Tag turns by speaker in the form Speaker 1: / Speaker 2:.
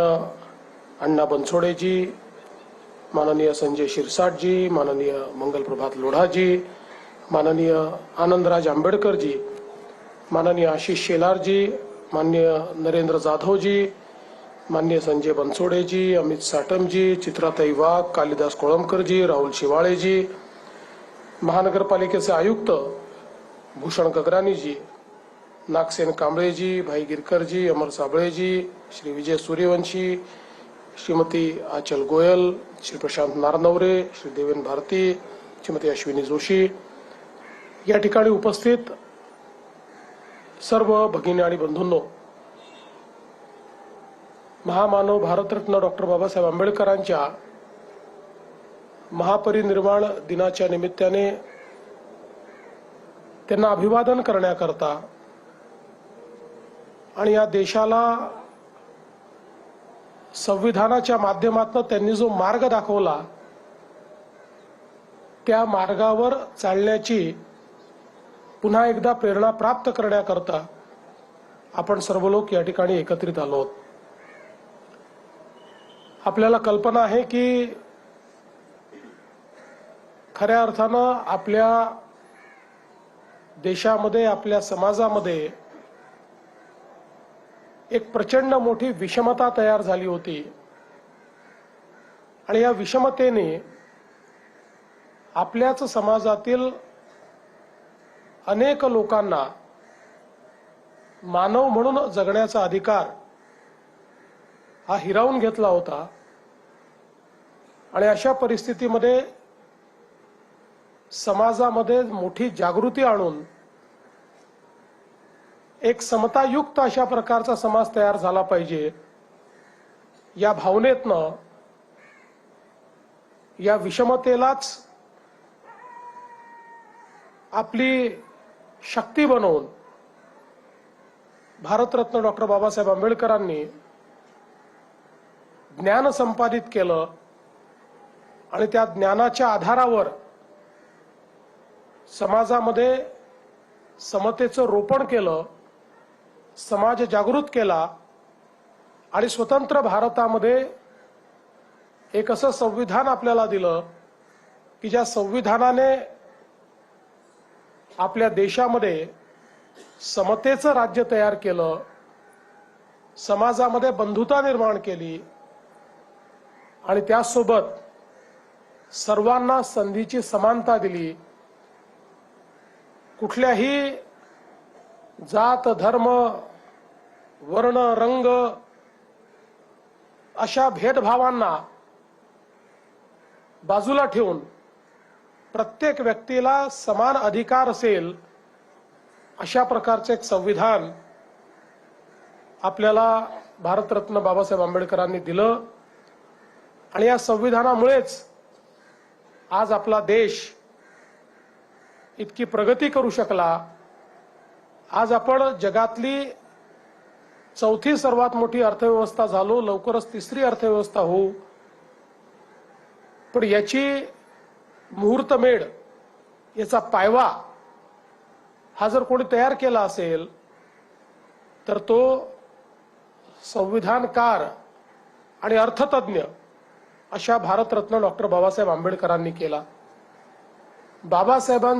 Speaker 1: अण्णा बनसोडेजी, माननीय संजय शिरसाटजी, माननीय मंगल प्रभात लोढाजी, माननीय आनंदराज आंबेडकरजी, माननीय आशिष शेलारजी, माननीय नरेंद्र जाधवजी, माननीय संजय बनसोडेजी, अमित साटमजी, चित्राताई वाघ, कालिदास कोळंबकरजी, राहुल शिवाळेजी, महानगरपालिकेचे आयुक्त भूषण गगरानीजी, नागसेन कांबळेजी, भाई गिरकरजी, अमर साबळेजी, श्री विजय सूर्यवंशी, श्रीमती आचल गोयल, श्री प्रशांत नारनवरे, श्री देवेन भारती, श्रीमती अश्विनी जोशी, या ठिकाणी उपस्थित सर्व भगिनी आणि बंधूंनो, महामानव भारतरत्न डॉक्टर बाबासाहेब आंबेडकरांच्या महापरिनिर्वाण दिनाच्या निमित्ताने त्यांना अभिवादन करण्याकरता आणि या देशाला संविधानाच्या माध्यमातून त्यांनी जो मार्ग दाखवला त्या मार्गावर चालण्याची पुन्हा एकदा प्रेरणा प्राप्त करण्याकरता आपण सर्व लोक या ठिकाणी एकत्रित आलो आहोत। आपल्याला कल्पना आहे की खऱ्या अर्थानं आपल्या देशामध्ये, आपल्या समाजामध्ये एक प्रचंड मोठी विषमता तयार झाली होती आणि या विषमतेने आपल्याच समाजातील अनेक लोकांना मानव म्हणून जगण्याचा अधिकार हा हिरावून घेतला होता आणि अशा परिस्थितीमध्ये समाजामध्ये मोठी जागृती आणून एक समतायुक्त अशा प्रकारचा समाज तयार झाला पाहिजे या भावनेतनं या विषमतेलाच आपली शक्ती बनवून भारतरत्न डॉक्टर बाबासाहेब आंबेडकरांनी ज्ञान संपादित केलं आणि त्या ज्ञानाच्या आधारावर समाजामध्ये समतेचं रोपण केलं, समाज जागृत केला आणि स्वतंत्र भारतामध्ये एक असं संविधान आपल्याला दिलं की ज्या संविधानाने आपल्या देशामध्ये समतेचं राज्य तयार केलं, समाजामध्ये बंधुता निर्माण केली आणि त्यासोबत सर्वांना संधीची समानता दिली। कुठल्याही जात, धर्म, वर्ण, रंग अशा भेदभावांना बाजूला ठेवून प्रत्येक व्यक्तीला समान अधिकार असेल अशा प्रकारचे एक संविधान आपल्याला भारतरत्न बाबासाहेब आंबेडकरांनी दिलं आणि या संविधानामुळेच आज आपला देश इतकी प्रगती करू शकला। आज आपण जगातली चौथी सर्वात मोठी अर्थव्यवस्था झालो, लवकरच तिसरी अर्थव्यवस्था होऊ। पण याची मुहूर्तमेढ, याचा पायवा हा जर कोणी तयार केला असेल तर तो संविधानकार आणि अर्थतज्ञ अशा भारतरत्न डॉक्टर बाबासाहेब आंबेडकरांनी केला। बाबासाहेबांचा